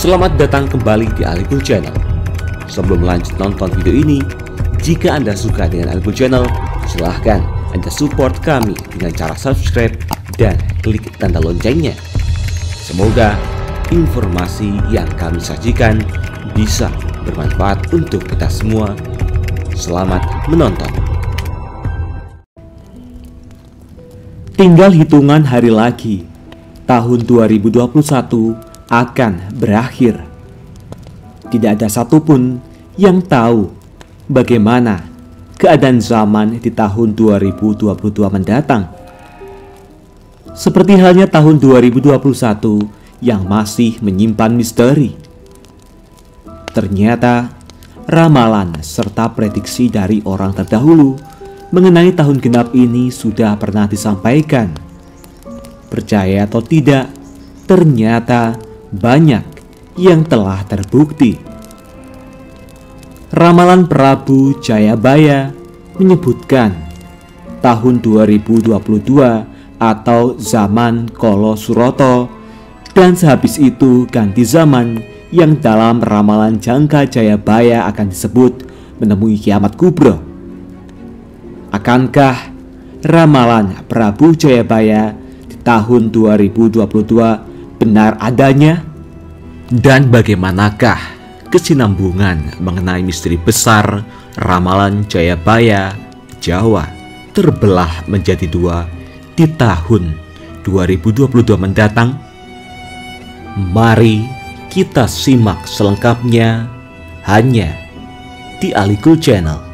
Selamat datang kembali di Alikul Channel. Sebelum lanjut nonton video ini, jika Anda suka dengan Alikul Channel, silahkan Anda support kami dengan cara subscribe dan klik tanda loncengnya. Semoga informasi yang kami sajikan bisa bermanfaat untuk kita semua. Selamat menonton. Tinggal hitungan hari lagi, tahun 2021 akan berakhir. Tidak ada satupun yang tahu bagaimana keadaan zaman di tahun 2022 mendatang. Seperti halnya tahun 2021 yang masih menyimpan misteri. Ternyata ramalan serta prediksi dari orang terdahulu mengenai tahun genap ini sudah pernah disampaikan. Percaya atau tidak, ternyata banyak yang telah terbukti. Ramalan Prabu Jayabaya menyebutkan tahun 2022 atau zaman Kolo Suroto, dan sehabis itu ganti zaman yang dalam ramalan Jangka Jayabaya akan disebut menemui kiamat kubro. Akankah ramalan Prabu Jayabaya di tahun 2022 benar adanya? Dan bagaimanakah kesinambungan mengenai misteri besar ramalan Jayabaya Jawa terbelah menjadi dua di tahun 2022 mendatang? Mari kita simak selengkapnya hanya di Alikul Channel.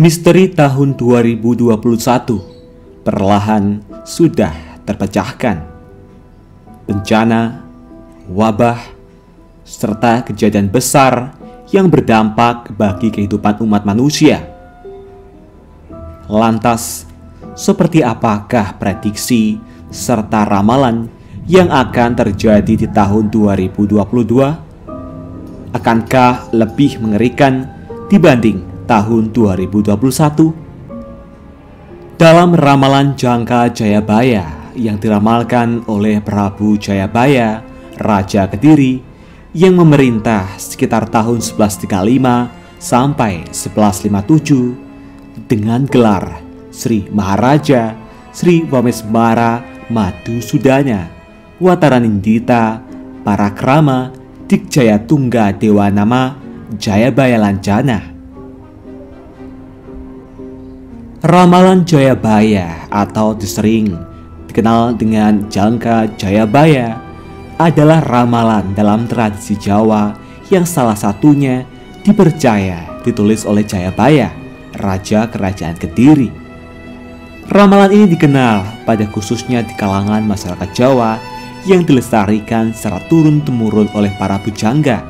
Misteri tahun 2021 perlahan sudah terpecahkan. Bencana, wabah, serta kejadian besar yang berdampak bagi kehidupan umat manusia. Lantas, seperti apakah prediksi serta ramalan yang akan terjadi di tahun 2022? Akankah lebih mengerikan dibanding tahun 2021? Dalam ramalan Jangka Jayabaya yang diramalkan oleh Prabu Jayabaya, Raja Kediri yang memerintah sekitar tahun 1135 sampai 1157 dengan gelar Sri Maharaja Sri Wameswara Madusudana Wataranindita Parakrama Dikjaya Tungga Dewanama Jayabaya Lancana. Ramalan Jayabaya atau disering dikenal dengan Jangka Jayabaya adalah ramalan dalam tradisi Jawa yang salah satunya dipercaya ditulis oleh Jayabaya, Raja Kerajaan Kediri. Ramalan ini dikenal pada khususnya di kalangan masyarakat Jawa yang dilestarikan secara turun-temurun oleh para pujangga.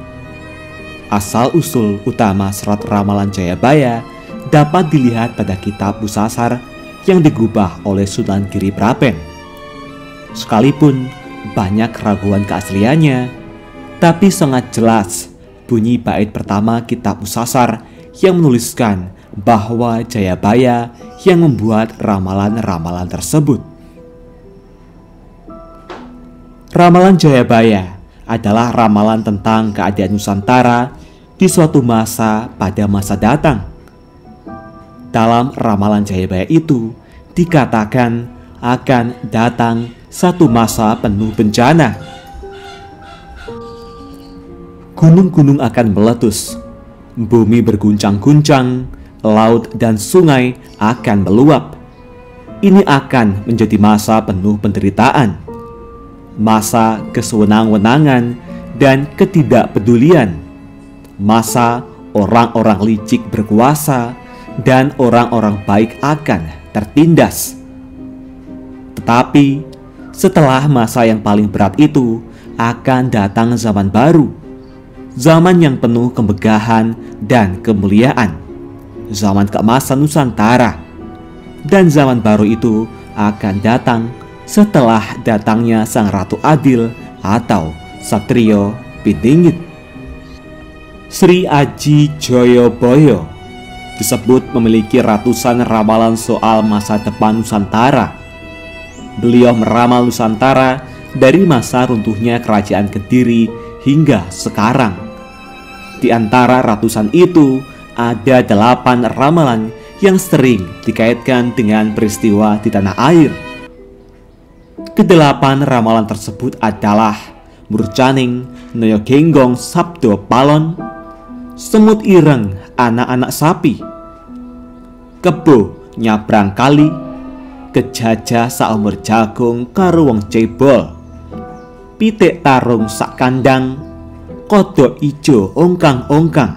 Asal-usul utama serat ramalan Jayabaya dapat dilihat pada kitab Busasar yang digubah oleh Sunan Giri Prapen. Sekalipun banyak keraguan keasliannya, tapi sangat jelas bunyi bait pertama kitab Busasar yang menuliskan bahwa Jayabaya yang membuat ramalan-ramalan tersebut. Ramalan Jayabaya adalah ramalan tentang keadaan Nusantara di suatu masa pada masa datang. Dalam ramalan Jayabaya itu dikatakan akan datang satu masa penuh bencana. Gunung-gunung akan meletus, bumi berguncang-guncang, laut dan sungai akan meluap. Ini akan menjadi masa penuh penderitaan, masa kesewenang-wenangan dan ketidakpedulian, masa orang-orang licik berkuasa dan orang-orang baik akan tertindas. Tetapi setelah masa yang paling berat itu akan datang zaman baru, zaman yang penuh kemegahan dan kemuliaan, zaman keemasan Nusantara. Dan zaman baru itu akan datang setelah datangnya Sang Ratu Adil atau Satrio Pintinggit. Sri Aji Joyoboyo disebut memiliki ratusan ramalan soal masa depan Nusantara. Beliau meramal Nusantara dari masa runtuhnya Kerajaan Kediri hingga sekarang. Di antara ratusan itu, ada 8 ramalan yang sering dikaitkan dengan peristiwa di tanah air. Ke-8 ramalan tersebut adalah Murcaning Noyo Genggong Sabdo Palon, Semut Ireng Anak-anak Sapi, Kebo Nyabrang Kali, Kejajah Saumur Jagung karo wong cebol, Pitik Tarung sak kandang, Kodok Ijo ongkang-ongkang,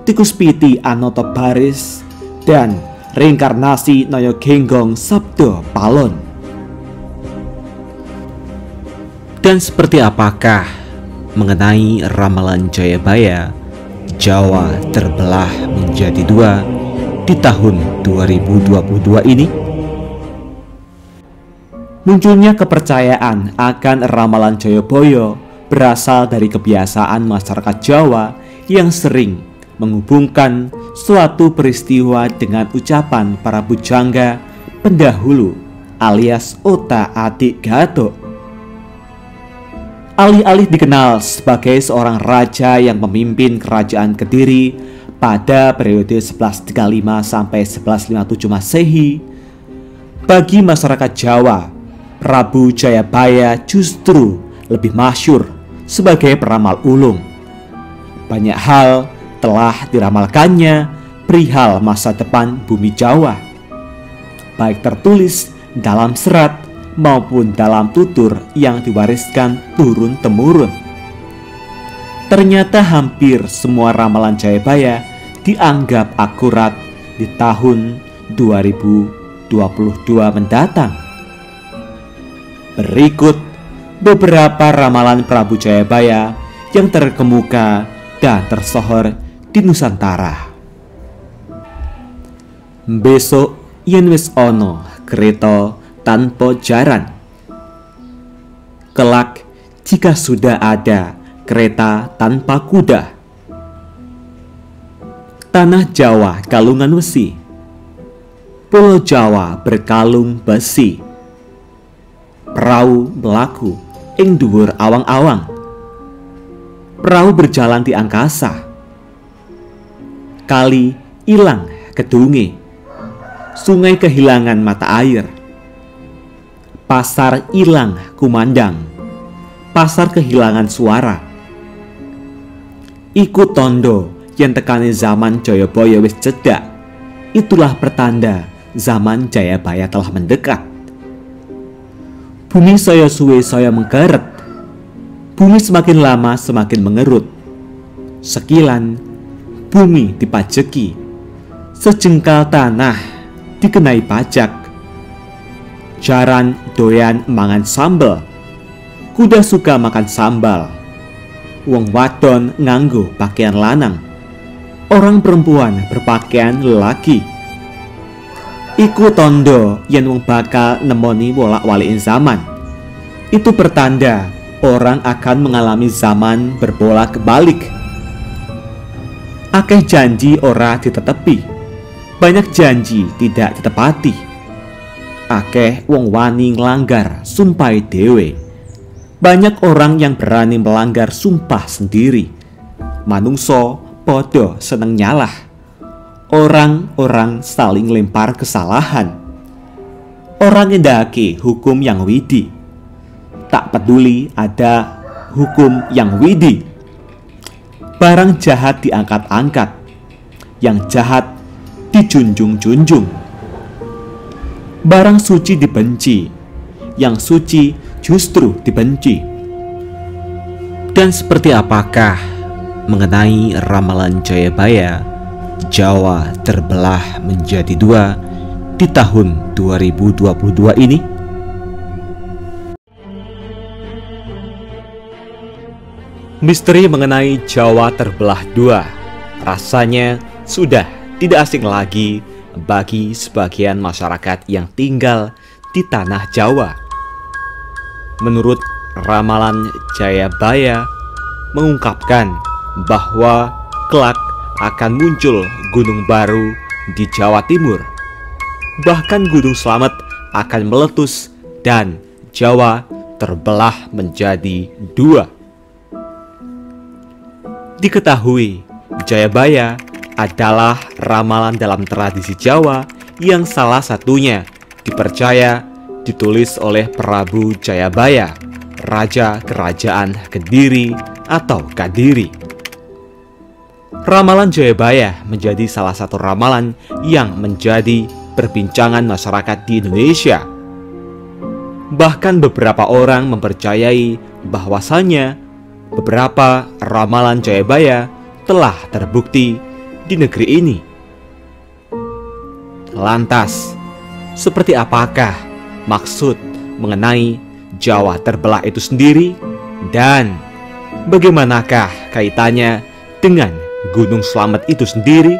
Tikus Piti Anoto Baris, dan Reinkarnasi Noyo Genggong Sabdo Palon. Dan seperti apakah mengenai ramalan Jayabaya, Jawa terbelah menjadi 2 di tahun 2022 ini? Munculnya kepercayaan akan ramalan Jayabaya berasal dari kebiasaan masyarakat Jawa yang sering menghubungkan suatu peristiwa dengan ucapan para pujangga pendahulu alias otak-atik Gathok. Alih-alih dikenal sebagai seorang raja yang memimpin kerajaan Kediri pada periode 1135 sampai 1157 Masehi, bagi masyarakat Jawa, Prabu Jayabaya justru lebih masyhur sebagai peramal ulung. Banyak hal telah diramalkannya perihal masa depan bumi Jawa, baik tertulis dalam serat maupun dalam tutur yang diwariskan turun-temurun. Ternyata hampir semua ramalan Jayabaya dianggap akurat di tahun 2022 mendatang. Berikut beberapa ramalan Prabu Jayabaya yang terkemuka dan tersohor di Nusantara. Besok yen wis ono kereta tanpa jaran. Kelak jika sudah ada kereta tanpa kuda. Tanah Jawa kalungan wesi, Pulau Jawa berkalung besi. Perahu melaku ing dhuwur awang-awang. Perahu berjalan di angkasa. Kali ilang kedunge. Sungai kehilangan mata air. Pasar ilang kumandang. Pasar kehilangan suara. Iku tondo yang tekani zaman Jayabaya wis cedak. Itulah pertanda zaman Jayabaya telah mendekat. Bumi saya suwe saya mengkeret. Bumi semakin lama semakin mengerut. Sekilan bumi dipajeki. Sejengkal tanah dikenai pajak. Jaran doyan mangan sambal. Kuda suka makan sambal. Wong wadon nganggo pakaian lanang. Orang perempuan berpakaian lelaki. Iku tondo yen wong bakal nemoni wolak-walikin zaman. Itu pertanda orang akan mengalami zaman berbolak-balik. Akeh janji ora ditetepi. Banyak janji tidak ditepati. Akeh wong wani nglanggar sumpah dhewe. Banyak orang yang berani melanggar sumpah sendiri. Manungso podo seneng nyalah. Orang-orang saling lempar kesalahan. Orang ngendhake hukum yang widi. Tak peduli ada hukum yang widi. Barang jahat diangkat-angkat. Yang jahat dijunjung-junjung. Barang suci dibenci, yang suci justru dibenci. Dan seperti apakah mengenai ramalan Jayabaya, Jawa terbelah menjadi 2 di tahun 2022 ini? Misteri mengenai Jawa terbelah 2 rasanya sudah tidak asing lagi bagi sebagian masyarakat yang tinggal di tanah Jawa. Menurut Ramalan Jayabaya mengungkapkan bahwa kelak akan muncul gunung baru di Jawa Timur. Bahkan Gunung Slamet akan meletus dan Jawa terbelah menjadi dua. Diketahui, Jayabaya adalah ramalan dalam tradisi Jawa yang salah satunya dipercaya ditulis oleh Prabu Jayabaya, Raja Kerajaan Kediri atau Kadiri. Ramalan Jayabaya menjadi salah satu ramalan yang menjadi perbincangan masyarakat di Indonesia. Bahkan beberapa orang mempercayai bahwasannya beberapa ramalan Jayabaya telah terbukti di negeri ini. Lantas, seperti apakah maksud mengenai Jawa terbelah itu sendiri? Dan bagaimanakah kaitannya dengan Gunung Slamet itu sendiri?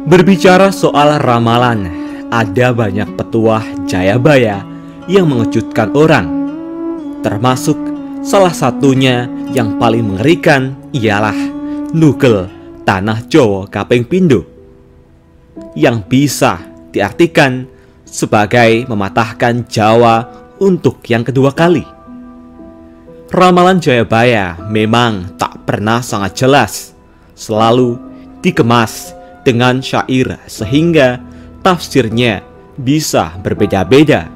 Berbicara soal ramalan, ada banyak petuah Jayabaya yang mengejutkan orang. Termasuk salah satunya yang paling mengerikan ialah Nugel Tanah Jawa Kaping Pindho, yang bisa diartikan sebagai mematahkan Jawa untuk yang kedua kali. Ramalan Jayabaya memang tak pernah sangat jelas, selalu dikemas dengan syair sehingga tafsirnya bisa berbeda-beda.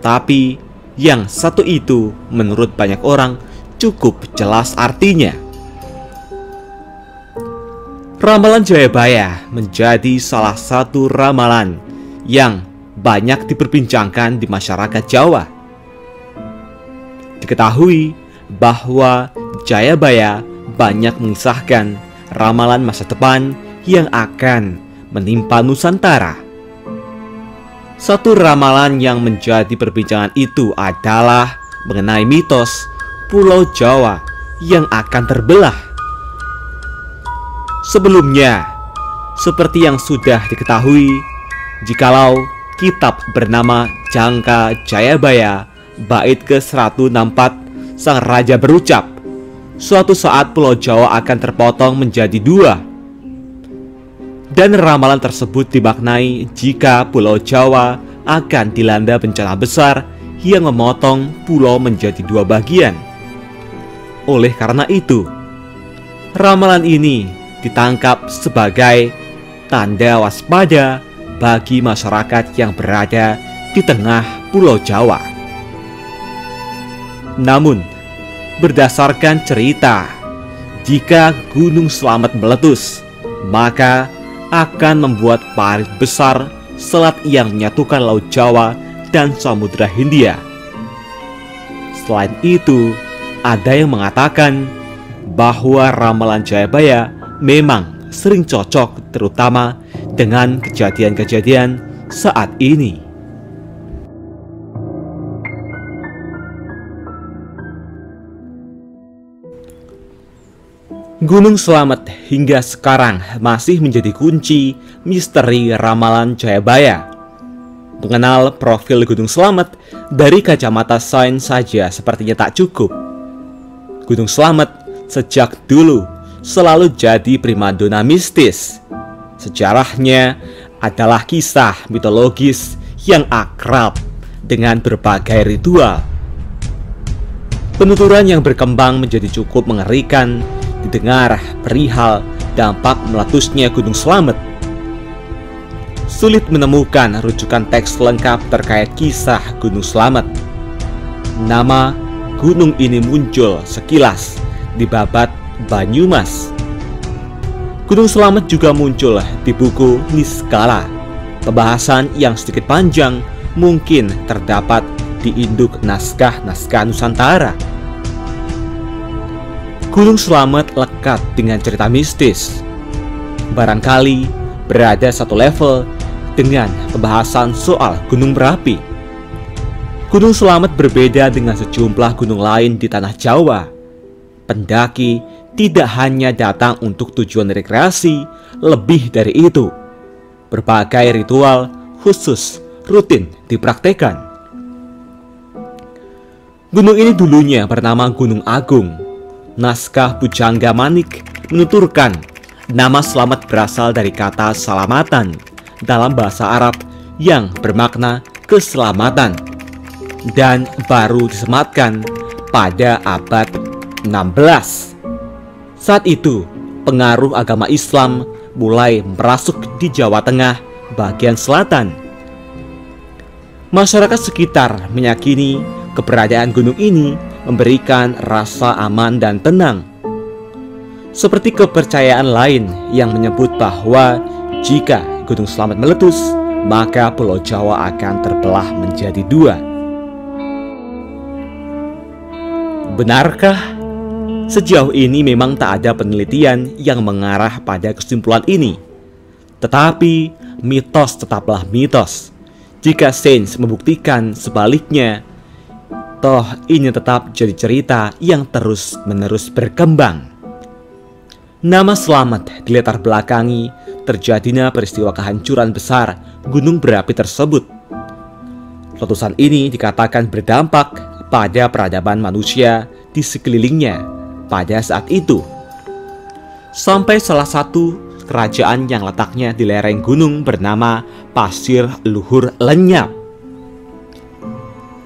Tapi yang satu itu menurut banyak orang cukup jelas artinya. Ramalan Jayabaya menjadi salah satu ramalan yang banyak diperbincangkan di masyarakat Jawa. Diketahui bahwa Jayabaya banyak mengisahkan ramalan masa depan yang akan menimpa Nusantara. Satu ramalan yang menjadi perbincangan itu adalah mengenai mitos Pulau Jawa yang akan terbelah. Sebelumnya, seperti yang sudah diketahui, jikalau kitab bernama Jangka Jayabaya bait ke-164, sang raja berucap, suatu saat Pulau Jawa akan terpotong menjadi dua. Dan ramalan tersebut dimaknai jika Pulau Jawa akan dilanda bencana besar yang memotong pulau menjadi dua bagian. Oleh karena itu, ramalan ini ditangkap sebagai tanda waspada bagi masyarakat yang berada di tengah Pulau Jawa. Namun, berdasarkan cerita, jika Gunung Slamet meletus, maka akan membuat parit besar selat yang menyatukan Laut Jawa dan Samudra Hindia. Selain itu, ada yang mengatakan bahwa ramalan Jayabaya memang sering cocok terutama dengan kejadian-kejadian saat ini. Gunung Slamet hingga sekarang masih menjadi kunci misteri ramalan Jayabaya. Mengenal profil Gunung Slamet dari kacamata sains saja sepertinya tak cukup. Gunung Slamet sejak dulu selalu jadi primadona mistis. Sejarahnya adalah kisah mitologis yang akrab dengan berbagai ritual. Penuturan yang berkembang menjadi cukup mengerikan didengar perihal dampak meletusnya Gunung Slamet. Sulit menemukan rujukan teks lengkap terkait kisah Gunung Slamet. Nama gunung ini muncul sekilas di babat Banyumas. Gunung Slamet juga muncul di buku Niskala. Pembahasan yang sedikit panjang mungkin terdapat di induk naskah-naskah Nusantara. Gunung Slamet lekat dengan cerita mistis. Barangkali berada satu level dengan pembahasan soal gunung berapi. Gunung Slamet berbeda dengan sejumlah gunung lain di tanah Jawa. Pendaki tidak hanya datang untuk tujuan rekreasi, lebih dari itu, berbagai ritual khusus rutin dipraktekkan. Gunung ini dulunya bernama Gunung Agung. Naskah Pujangga Manik menuturkan nama Slamet berasal dari kata salamatan dalam bahasa Arab yang bermakna keselamatan dan baru disematkan pada abad 16. Saat itu, pengaruh agama Islam mulai merasuk di Jawa Tengah bagian selatan. Masyarakat sekitar meyakini keberadaan gunung ini memberikan rasa aman dan tenang. Seperti kepercayaan lain yang menyebut bahwa jika Gunung Slamet meletus, maka Pulau Jawa akan terbelah menjadi dua. Benarkah? Sejauh ini memang tak ada penelitian yang mengarah pada kesimpulan ini. Tetapi mitos tetaplah mitos. Jika sains membuktikan sebaliknya, toh ini tetap jadi cerita yang terus-menerus berkembang. Nama Slamet dilatar belakangi terjadinya peristiwa kehancuran besar gunung berapi tersebut. Letusan ini dikatakan berdampak pada peradaban manusia di sekelilingnya pada saat itu. Sampai salah satu kerajaan yang letaknya di lereng gunung bernama Pasir Luhur lenyap.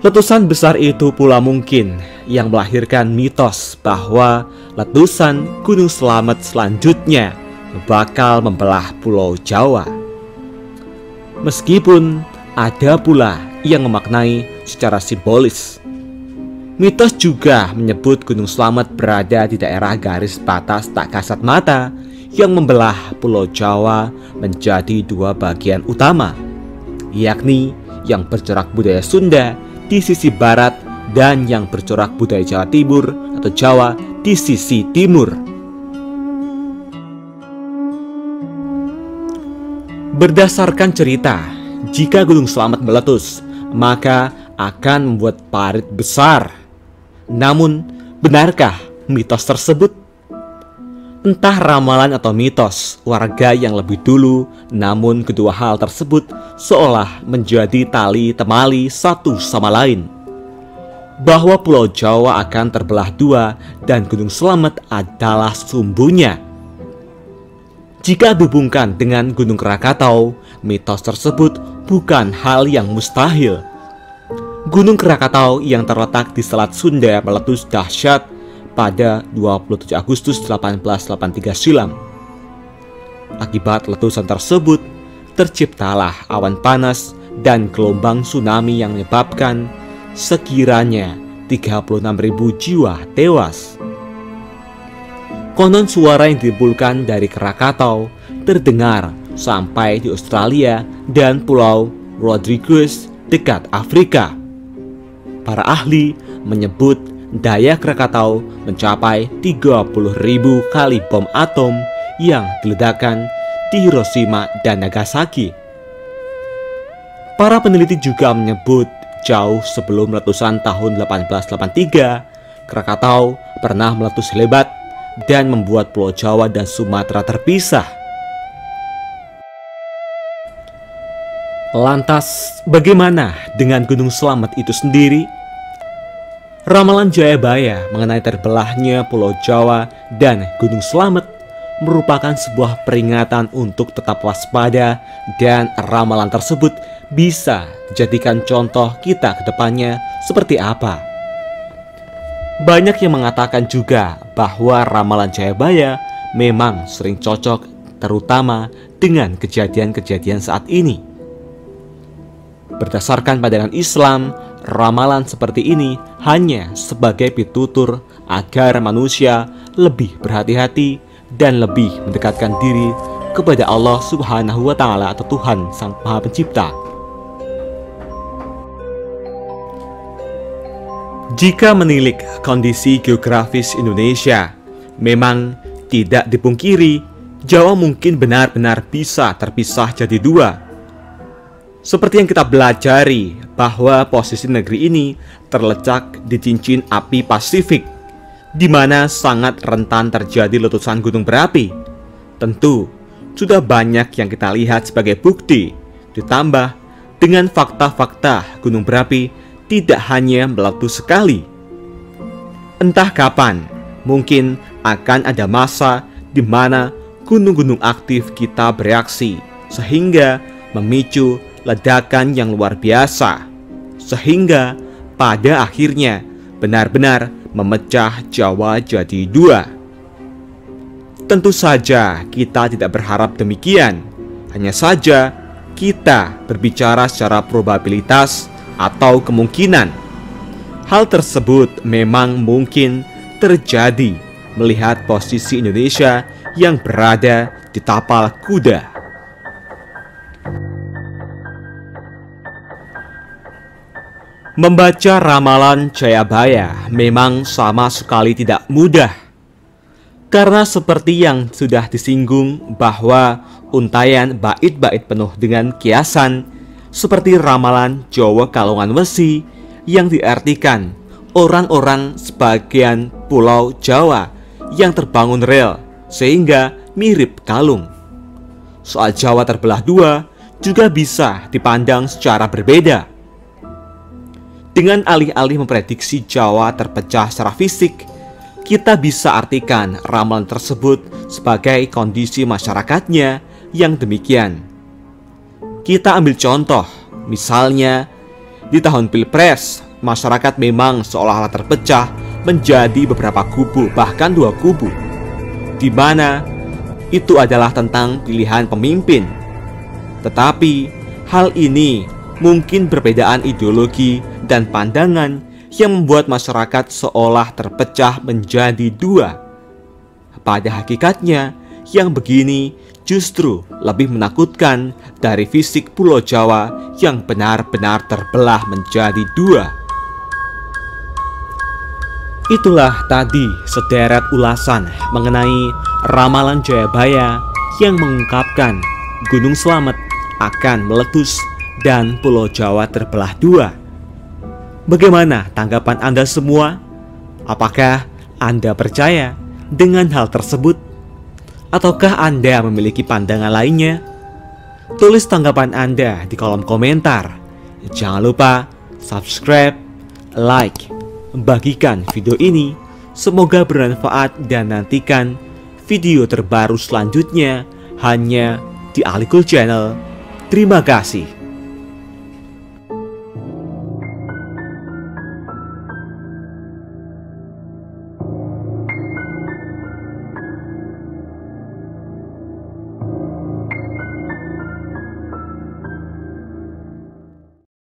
Letusan besar itu pula mungkin yang melahirkan mitos bahwa letusan Gunung Slamet selanjutnya bakal membelah Pulau Jawa. Meskipun ada pula yang memaknai secara simbolis. Mitos juga menyebut Gunung Slamet berada di daerah garis batas tak kasat mata yang membelah Pulau Jawa menjadi dua bagian utama, yakni yang bercorak budaya Sunda di sisi barat dan yang bercorak budaya Jawa Timur atau Jawa di sisi timur. Berdasarkan cerita, jika Gunung Slamet meletus, maka akan membuat parit besar. Namun, benarkah mitos tersebut? Entah ramalan atau mitos warga yang lebih dulu, namun kedua hal tersebut seolah menjadi tali temali satu sama lain. Bahwa Pulau Jawa akan terbelah dua dan Gunung Slamet adalah sumbunya. Jika dihubungkan dengan Gunung Krakatau, mitos tersebut bukan hal yang mustahil. Gunung Krakatau yang terletak di Selat Sunda meletus dahsyat pada 27 Agustus 1883 silam. Akibat letusan tersebut, terciptalah awan panas dan gelombang tsunami yang menyebabkan sekiranya 36.000 jiwa tewas. Konon suara yang ditimbulkan dari Krakatau terdengar sampai di Australia dan Pulau Rodrigues dekat Afrika. Para ahli menyebut daya Krakatau mencapai 30.000 kali bom atom yang diledakkan di Hiroshima dan Nagasaki. Para peneliti juga menyebut jauh sebelum letusan tahun 1883, Krakatau pernah meletus hebat dan membuat Pulau Jawa dan Sumatera terpisah. Lantas, bagaimana dengan Gunung Slamet itu sendiri? Ramalan Jayabaya mengenai terbelahnya Pulau Jawa dan Gunung Slamet merupakan sebuah peringatan untuk tetap waspada, dan ramalan tersebut bisa dijadikan contoh kita ke depannya seperti apa. Banyak yang mengatakan juga bahwa ramalan Jayabaya memang sering cocok, terutama dengan kejadian-kejadian saat ini. Berdasarkan pandangan Islam, ramalan seperti ini hanya sebagai pitutur agar manusia lebih berhati-hati dan lebih mendekatkan diri kepada Allah Subhanahu wa Ta'ala atau Tuhan Sang Maha Pencipta. Jika menilik kondisi geografis Indonesia, memang tidak dipungkiri Jawa mungkin benar-benar bisa terpisah jadi dua. Seperti yang kita belajari bahwa posisi negeri ini terletak di cincin api Pasifik, di mana sangat rentan terjadi letusan gunung berapi. Tentu, sudah banyak yang kita lihat sebagai bukti, ditambah dengan fakta-fakta gunung berapi tidak hanya meletus sekali, Entah kapan, mungkin akan ada masa di mana gunung-gunung aktif kita bereaksi sehingga memicu ledakan yang luar biasa, sehingga pada akhirnya benar-benar memecah Jawa jadi dua. Tentu saja kita tidak berharap demikian. Hanya saja kita berbicara secara probabilitas atau kemungkinan. Hal tersebut memang mungkin terjadi melihat posisi Indonesia yang berada di tapal kuda. Membaca ramalan Jayabaya memang sama sekali tidak mudah. Karena seperti yang sudah disinggung bahwa untayan bait-bait penuh dengan kiasan seperti ramalan Jawa Kalongan Wesi yang diartikan orang-orang sebagian pulau Jawa yang terbangun rel sehingga mirip kalung. Soal Jawa terbelah dua juga bisa dipandang secara berbeda. Dengan alih-alih memprediksi Jawa terpecah secara fisik, kita bisa artikan ramalan tersebut sebagai kondisi masyarakatnya yang demikian. Kita ambil contoh, misalnya di tahun Pilpres, masyarakat memang seolah-olah terpecah menjadi beberapa kubu, bahkan 2 kubu, di mana itu adalah tentang pilihan pemimpin. Tetapi hal ini mungkin perbedaan ideologi dan pandangan yang membuat masyarakat seolah terpecah menjadi 2. Pada hakikatnya, yang begini justru lebih menakutkan dari fisik Pulau Jawa yang benar-benar terbelah menjadi 2. Itulah tadi sederet ulasan mengenai ramalan Jayabaya yang mengungkapkan Gunung Slamet akan meletus dan Pulau Jawa terbelah 2. Bagaimana tanggapan Anda semua? Apakah Anda percaya dengan hal tersebut? Ataukah Anda memiliki pandangan lainnya? Tulis tanggapan Anda di kolom komentar. Jangan lupa subscribe, like, bagikan video ini. Semoga bermanfaat dan nantikan video terbaru selanjutnya hanya di Ali Cool Channel. Terima kasih.